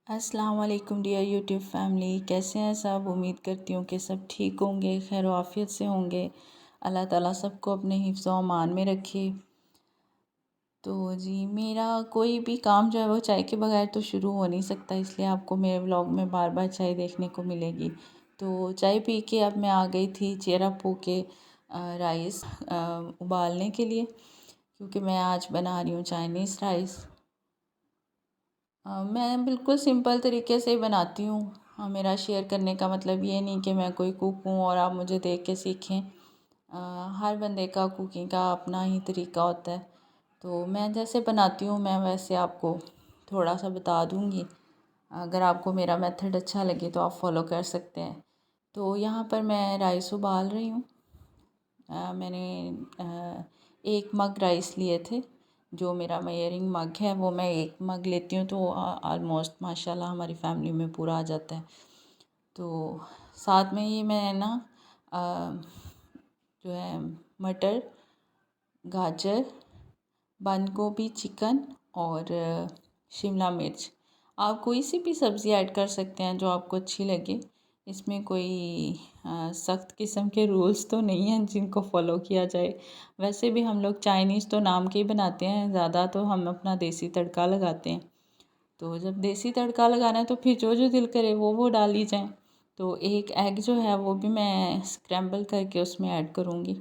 अस्सलाम वालेकुम dear YouTube family, कैसे हैं सब। उम्मीद करती हूँ कि सब ठीक होंगे, खैर आफियत से होंगे। अल्लाह ताला सबको अपने हिफ्ज़ व अमान में रखे। तो जी, मेरा कोई भी काम जो है वो चाय के बगैर तो शुरू हो नहीं सकता, इसलिए आपको मेरे व्लॉग में बार बार चाय देखने को मिलेगी। तो चाय पी के अब मैं आ गई थी चेयर अप होके राइस उबालने के लिए, क्योंकि मैं आज बना रही हूँ चाइनीज़ राइस। मैं बिल्कुल सिंपल तरीके से ही बनाती हूँ। मेरा शेयर करने का मतलब ये नहीं कि मैं कोई कुक हूँ और आप मुझे देख के सीखें। हर बंदे का कुकिंग का अपना ही तरीका होता है, तो मैं जैसे बनाती हूँ मैं वैसे आपको थोड़ा सा बता दूँगी। अगर आपको मेरा मेथड अच्छा लगे तो आप फॉलो कर सकते हैं। तो यहाँ पर मैं राइस उबाल रही हूँ। मैंने 1 मग राइस लिए थे। जो मेरा मेयरिंग मग है वो मैं 1 मग लेती हूँ, तो ऑलमोस्ट माशाल्लाह हमारी फैमिली में पूरा आ जाता है। तो साथ में ये मैं ना जो है मटर, गाजर, बंद गोभी, चिकन और शिमला मिर्च, आप कोई सी भी सब्ज़ी ऐड कर सकते हैं जो आपको अच्छी लगे। इसमें कोई सख्त किस्म के रूल्स तो नहीं हैं जिनको फॉलो किया जाए। वैसे भी हम लोग चाइनीज़ तो नाम के ही बनाते हैं, ज़्यादा तो हम अपना देसी तड़का लगाते हैं। तो जब देसी तड़का लगाना है तो फिर जो जो दिल करे वो डाल ली जाए। तो एक एग जो है वो भी मैं स्क्रैम्बल करके उसमें ऐड करूँगी।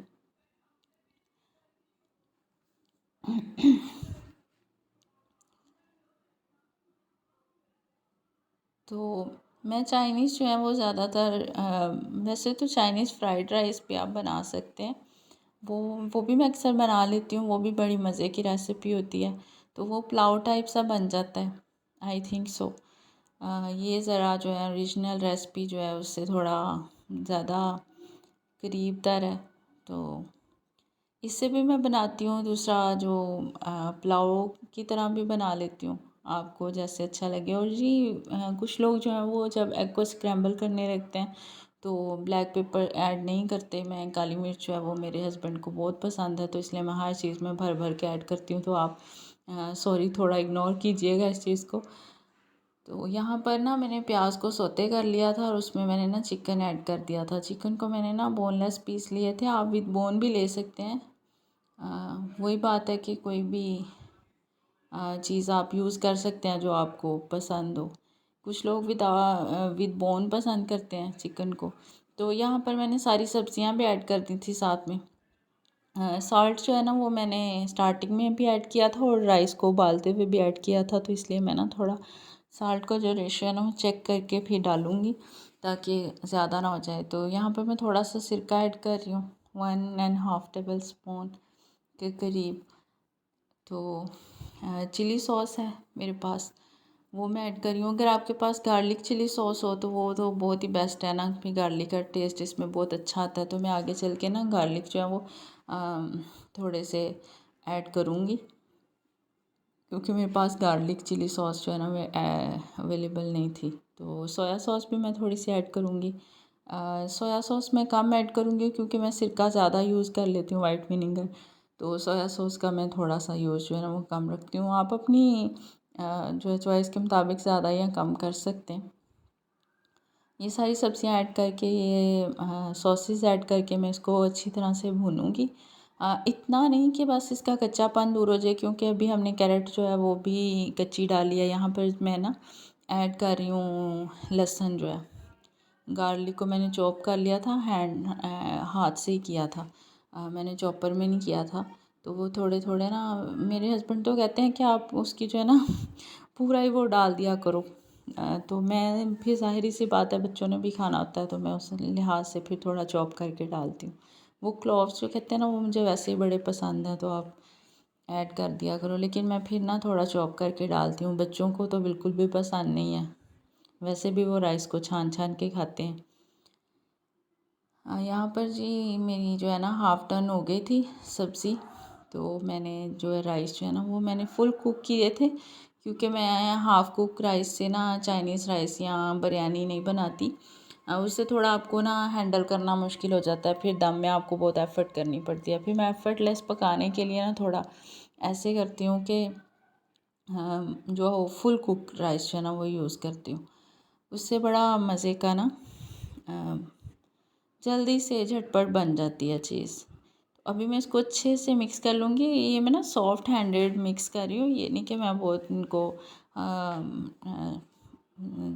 तो मैं चाइनीज़ जो है वो ज़्यादातर वैसे तो चाइनीज़ फ्राइड राइस भी आप बना सकते हैं। वो वो भी मैं अक्सर बना लेती हूँ, वो भी बड़ी मज़े की रेसिपी होती है। तो वो पुलाव टाइप सा बन जाता है, आई थिंक सो। ये ज़रा जो है ओरिजिनल रेसिपी जो है उससे थोड़ा ज़्यादा करीब तर है। तो इससे भी मैं बनाती हूँ। दूसरा जो पुलाव की तरह भी बना लेती हूँ, आपको जैसे अच्छा लगे। और जी कुछ लोग जो हैं वो जब एग को स्क्रैम्बल करने लगते हैं तो ब्लैक पेपर ऐड नहीं करते। मैं काली मिर्च जो है वो मेरे हस्बैंड को बहुत पसंद है, तो इसलिए मैं हर चीज़ में भर भर के ऐड करती हूँ। तो आप सॉरी थोड़ा इग्नोर कीजिएगा इस चीज़ को। तो यहाँ पर ना मैंने प्याज को सौते कर लिया था और उसमें मैंने ना चिकन ऐड कर दिया था। चिकन को मैंने ना बोनलेस पीस लिए थे, आप विद बोन भी ले सकते हैं। वही बात है कि कोई भी चीज़ आप यूज़ कर सकते हैं जो आपको पसंद हो। कुछ लोग विद बोन पसंद करते हैं चिकन को। तो यहाँ पर मैंने सारी सब्जियां भी ऐड कर दी थी साथ में। सॉल्ट जो है ना वो मैंने स्टार्टिंग में भी ऐड किया था और राइस को उबालते हुए भी ऐड किया था, तो इसलिए मैं ना थोड़ा साल्ट का जो रेशियो है ना वो चेक करके फिर डालूँगी ताकि ज़्यादा ना हो जाए। तो यहाँ पर मैं थोड़ा सा सिरका ऐड कर रही हूँ, 1.5 टेबल स्पून के करीब। तो चिली सॉस है मेरे पास, वो मैं ऐड कर रही हूँ। अगर आपके पास गार्लिक चिली सॉस हो तो वो तो बहुत ही बेस्ट है ना, फिर गार्लिक का टेस्ट इसमें बहुत अच्छा आता है। तो मैं आगे चल के ना गार्लिक जो है वो थोड़े से ऐड करूँगी, क्योंकि मेरे पास गार्लिक चिली सॉस जो है ना वो अवेलेबल नहीं थी। तो सोया सॉस भी मैं थोड़ी सी ऐड करूँगी। सोया सॉस मैं कम ऐड करूँगी क्योंकि मैं सिरका ज़्यादा यूज़ कर लेती हूँ, वाइट विनेगर। तो सोया सॉस का मैं थोड़ा सा यूज़ जो है ना वो कम रखती हूँ। आप अपनी जो है चॉइस के मुताबिक ज़्यादा या कम कर सकते हैं। ये सारी सब्जियां ऐड करके, ये सॉसेस ऐड करके मैं इसको अच्छी तरह से भूनूंगी। इतना नहीं कि बस इसका कच्चापन दूर हो जाए, क्योंकि अभी हमने कैरेट जो है वो भी कच्ची डाली है। यहाँ पर मैं ना ऐड कर रही हूँ लहसुन जो है। गार्लिक को मैंने चॉप कर लिया था, हाथ से ही किया था। मैंने चॉपर में नहीं किया था। तो वो थोड़े थोड़े ना, मेरे हस्बैंड तो कहते हैं कि आप उसकी जो है ना पूरा ही वो डाल दिया करो। तो मैं फिर ज़ाहिर सी बात है बच्चों ने भी खाना होता है, तो मैं उस लिहाज से फिर थोड़ा चॉप करके डालती हूँ। वो क्लोव्स जो कहते हैं ना वो मुझे वैसे ही बड़े पसंद हैं, तो आप ऐड कर दिया करो। लेकिन मैं फिर ना थोड़ा चॉप करके डालती हूँ, बच्चों को तो बिल्कुल भी पसंद नहीं है। वैसे भी वो राइस को छान छान के खाते हैं। यहाँ पर जी मेरी जो है ना हाफ़ टर्न हो गई थी सब्ज़ी। तो मैंने जो है राइस जो है ना वो मैंने फुल कुक किए थे, क्योंकि मैं हाफ़ कुक राइस से ना चाइनीज़ राइस या बिरयानी नहीं बनाती। उससे थोड़ा आपको ना हैंडल करना मुश्किल हो जाता है, फिर दम में आपको बहुत एफ़र्ट करनी पड़ती है। फिर मैं एफ़र्टलेस पकाने के लिए ना थोड़ा ऐसे करती हूँ कि जो फुल कुक राइस जो है ना वो यूज़ करती हूँ। उससे बड़ा मज़े का ना जल्दी से झटपट बन जाती है चीज़। अभी मैं इसको अच्छे से मिक्स कर लूँगी। ये मैं ना सॉफ्ट हैंडेड मिक्स कर रही हूँ, ये नहीं कि मैं बहुत इनको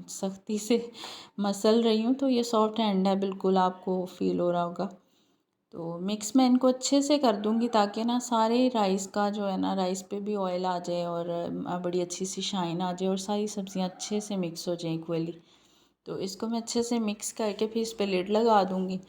सख्ती से मसल रही हूँ। तो ये सॉफ्ट हैंड है, बिल्कुल आपको फील हो रहा होगा। तो मिक्स मैं इनको अच्छे से कर दूँगी ताकि ना सारे राइस का जो है ना, राइस पे भी ऑयल आ जाए और बड़ी अच्छी सी शाइन आ जाए और सारी सब्जियां अच्छे से मिक्स हो जाएं इक्वली। तो इसको मैं अच्छे से मिक्स करके फिर इस पे लिड लगा दूँगी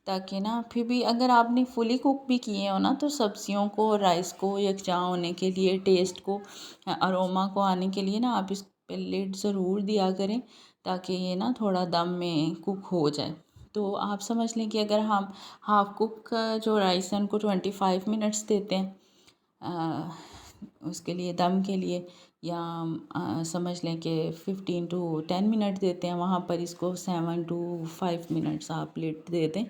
ताकि ना फिर भी अगर आपने फुली कुक भी किए हो ना तो सब्जियों को और राइस को यकजा होने के लिए, टेस्ट को, अरोमा को आने के लिए ना आप इस पे लिड ज़रूर दिया करें ताकि ये ना थोड़ा दम में कुक हो जाए। तो आप समझ लें कि अगर हम हाफ़ कुक जो राइस है उनको 25 मिनट्स देते हैं उसके लिए दम के लिए, या समझ लें कि 15 to 10 मिनट देते हैं, वहाँ पर इसको 7 to 5 मिनट्स आप लिड दे दें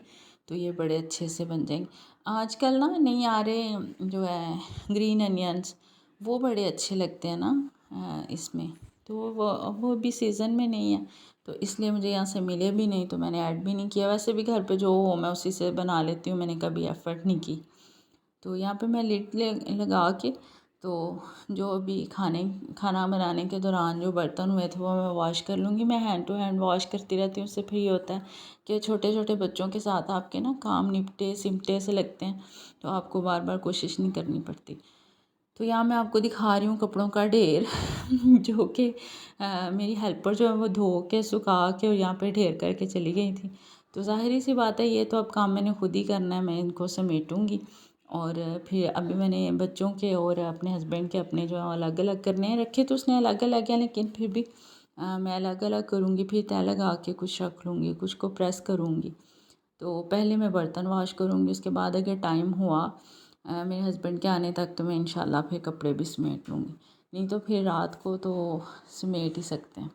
तो ये बड़े अच्छे से बन जाएंगे। आजकल ना नहीं आ रहे जो है ग्रीन अनियंस, वो बड़े अच्छे लगते हैं ना इसमें। तो वो भी सीज़न में नहीं है तो इसलिए मुझे यहाँ से मिले भी नहीं तो मैंने ऐड भी नहीं किया। वैसे भी घर पे जो हो मैं उसी से बना लेती हूँ, मैंने कभी एफ़र्ट नहीं की। तो यहाँ पे मैं लिड लगा के तो जो भी खाना बनाने के दौरान जो बर्तन हुए थे वो मैं वॉश कर लूँगी। मैं हैंड टू हैंड वॉश करती रहती हूँ, उससे फिर ये होता है कि छोटे छोटे बच्चों के साथ आपके ना काम निपटे सिमटे से लगते हैं तो आपको बार बार कोशिश नहीं करनी पड़ती। तो यहाँ मैं आपको दिखा रही हूँ कपड़ों का ढेर जो कि मेरी हेल्पर जो है वो धो के सुखा के और यहाँ पे ढेर करके चली गई थी। तो ज़ाहिर सी बात है ये तो अब काम मैंने खुद ही करना है, मैं इनको समेटूँगी। और फिर अभी मैंने बच्चों के और अपने हस्बैंड के अपने जो है अलग अलग करने हैं, रखे तो उसने अलग अलग है लेकिन फिर भी मैं अलग अलग करूँगी। फिर तय लगा के कुछ रख लूँगी, कुछ को प्रेस करूँगी। तो पहले मैं बर्तन वॉश करूँगी, उसके बाद अगर टाइम हुआ मेरे हस्बैंड के आने तक तो मैं इंशाल्लाह फिर कपड़े भी समेट लूँगी, नहीं तो फिर रात को तो समेट ही सकते हैं।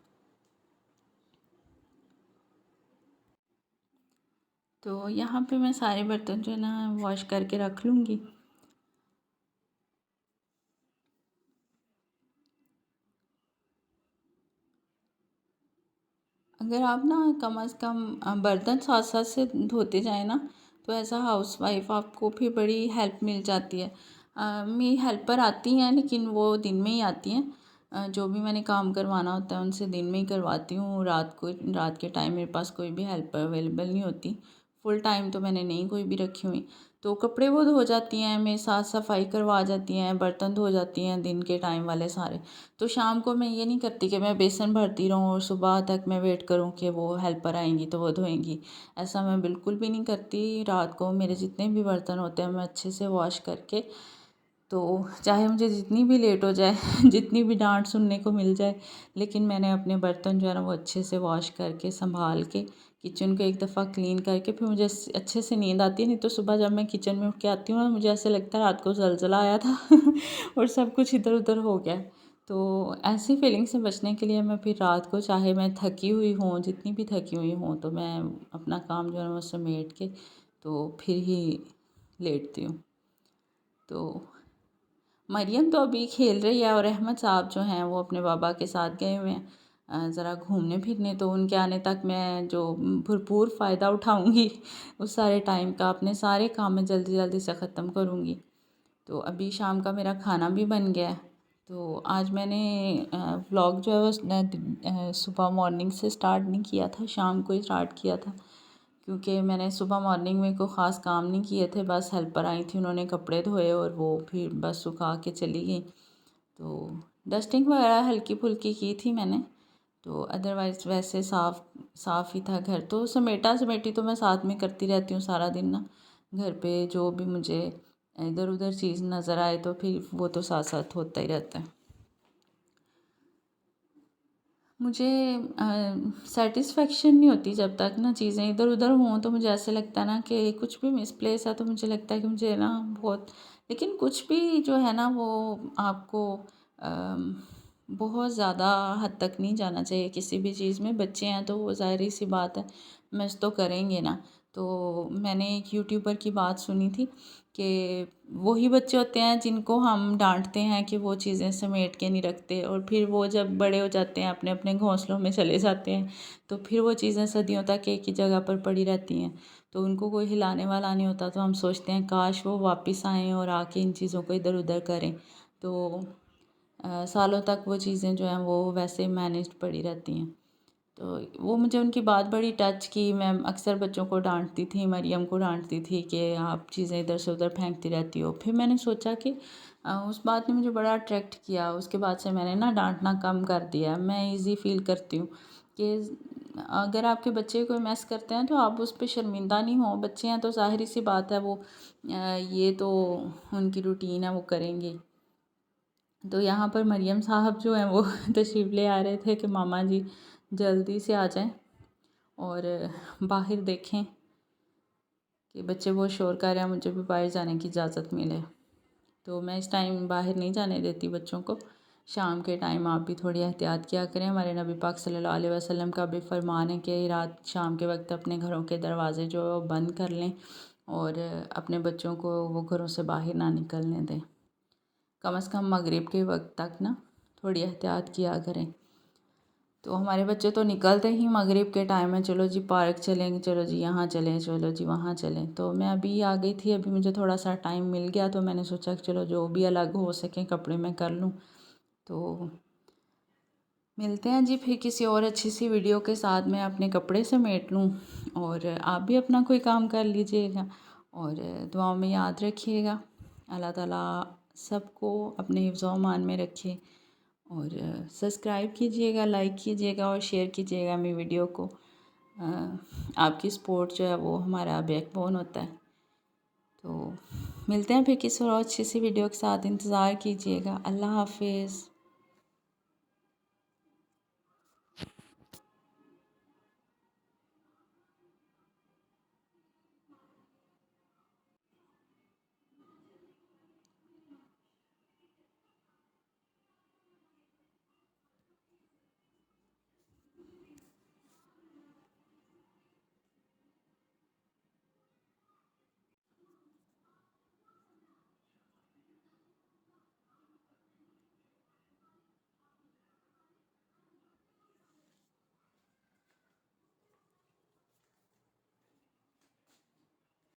तो यहाँ पे मैं सारे बर्तन जो है ना वॉश करके रख लूँगी। अगर आप ना कम से कम बर्तन साथ साथ से धोते जाए ना तो ऐसा हाउसवाइफ आपको फिर बड़ी हेल्प मिल जाती है। मेरी हेल्पर आती हैं लेकिन वो दिन में ही आती हैं। जो भी मैंने काम करवाना होता है उनसे दिन में ही करवाती हूँ। रात के टाइम मेरे पास कोई भी हेल्पर अवेलेबल नहीं होती। फुल टाइम तो मैंने नहीं कोई भी रखी हुई। तो कपड़े वो धो जाती हैं, मेरे साथ सफाई करवा जाती हैं, बर्तन धो जाती हैं दिन के टाइम वाले सारे। तो शाम को मैं ये नहीं करती कि मैं बेसन भरती रहूँ और सुबह तक मैं वेट करूँ कि वो हेल्पर आएंगी तो वो धोएंगी। ऐसा मैं बिल्कुल भी नहीं करती। रात को मेरे जितने भी बर्तन होते हैं मैं अच्छे से वॉश करके, तो चाहे मुझे जितनी भी लेट हो जाए जितनी भी डांट सुनने को मिल जाए, लेकिन मैंने अपने बर्तन जो है ना वो अच्छे से वॉश करके संभाल के किचन को एक दफ़ा क्लीन करके फिर मुझे अच्छे से नींद आती है। नहीं तो सुबह जब मैं किचन में उठ के आती हूँ ना मुझे ऐसे लगता है रात को ज़लज़ला आया था और सब कुछ इधर उधर हो गया है। तो ऐसी फीलिंग से बचने के लिए मैं फिर रात को चाहे मैं थकी हुई हूँ, जितनी भी थकी हुई हूँ, तो मैं अपना काम जो है वो समेट के तो फिर ही लेटती हूँ। तो मरियम तो अभी खेल रही है और अहमद साहब जो हैं वो अपने बाबा के साथ गए हुए हैं ज़रा घूमने फिरने। तो उनके आने तक मैं जो भरपूर फ़ायदा उठाऊंगी उस सारे टाइम का, अपने सारे काम मैं जल्दी जल्दी से ख़त्म करूंगी। तो अभी शाम का मेरा खाना भी बन गया है। तो आज मैंने व्लॉग जो है वो सुबह मॉर्निंग से स्टार्ट नहीं किया था, शाम को ही स्टार्ट किया था क्योंकि मैंने सुबह मॉर्निंग में कोई ख़ास काम नहीं किए थे। बस हेल्पर आई थी, उन्होंने कपड़े धोए और वो फिर बस सुखा के चली गई। तो डस्टिंग वगैरह हल्की फुल्की की थी मैंने। तो अदरवाइज़ वैसे साफ़ ही था घर। तो समेटा समेटी तो मैं साथ में करती रहती हूँ सारा दिन ना। घर पे जो भी मुझे इधर उधर चीज़ नज़र आए तो फिर वो तो साथ साथ होता ही रहता है। मुझे सेटिस्फेक्शन नहीं होती जब तक ना चीज़ें इधर उधर हों। तो मुझे ऐसे लगता है ना कि कुछ भी मिसप्लेस है तो मुझे लगता है कि मुझे ना बहुत, लेकिन कुछ भी जो है ना वो आपको बहुत ज़्यादा हद तक नहीं जाना चाहिए किसी भी चीज़ में। बच्चे हैं तो वो ज़ाहिर सी बात है मिस तो करेंगे ना। तो मैंने एक यूट्यूबर की बात सुनी थी कि वही बच्चे होते हैं जिनको हम डांटते हैं कि वो चीज़ें समेट के नहीं रखते, और फिर वो जब बड़े हो जाते हैं अपने अपने घोंसलों में चले जाते हैं, तो फिर वो चीज़ें सदियों तक एक ही जगह पर पड़ी रहती हैं। तो उनको कोई हिलाने वाला नहीं होता, तो हम सोचते हैं काश वो वापस आएँ और आके इन चीज़ों को इधर उधर करें। तो सालों तक वो चीज़ें जो हैं वो वैसे मैनेज्ड पड़ी रहती हैं। तो वो मुझे उनकी बात बड़ी टच की। मैं अक्सर बच्चों को डांटती थी, मरियम को डांटती थी कि आप चीज़ें इधर से उधर फेंकती रहती हो। फिर मैंने सोचा कि उस बात ने मुझे बड़ा अट्रैक्ट किया। उसके बाद से मैंने ना डांटना कम कर दिया। मैं इजी फील करती हूँ कि अगर आपके बच्चे कोई मैस करते हैं तो आप उस पर शर्मिंदा नहीं हो। बच्चे हैं तो ज़ाहिर सी बात है, वो ये तो उनकी रूटीन है, वो करेंगे। तो यहाँ पर मरियम साहब जो हैं वो तशरीफ़ ले आ रहे थे कि मामा जी जल्दी से आ जाएं और बाहर देखें कि बच्चे बहुत शोर कर रहे हैं, मुझे भी बाहर जाने की इजाज़त मिले। तो मैं इस टाइम बाहर नहीं जाने देती बच्चों को। शाम के टाइम आप भी थोड़ी एहतियात किया करें। हमारे नबी पाक सल्लल्लाहु अलैहि वसल्लम का भी फरमान है कि रात शाम के वक्त अपने घरों के दरवाज़े जो है वो बंद कर लें और अपने बच्चों को वो घरों से बाहर ना निकलने दें। कम से कम मगरिब के वक्त तक ना थोड़ी एहतियात किया करें। तो हमारे बच्चे तो निकलते ही मगरिब के टाइम में, चलो जी पार्क चलेंगे, चलो जी यहाँ चलें, चलो जी वहाँ चलें। तो मैं अभी आ गई थी, अभी मुझे थोड़ा सा टाइम मिल गया, तो मैंने सोचा कि चलो जो भी अलग हो सके कपड़े मैं कर लूँ। तो मिलते हैं जी फिर किसी और अच्छी सी वीडियो के साथ। मैं अपने कपड़े समेट लूँ और आप भी अपना कोई काम कर लीजिएगा और दुआओं में याद रखिएगा। अल्लाह ताला सबको अपने हिफ्ज़ व अमान में रखे। और सब्सक्राइब कीजिएगा, लाइक कीजिएगा और शेयर कीजिएगा मेरी वीडियो को। आपकी सपोर्ट जो है वो हमारा बैकबोन होता है। तो मिलते हैं फिर किसी और अच्छी सी वीडियो के साथ। इंतज़ार कीजिएगा। अल्लाह हाफिज़।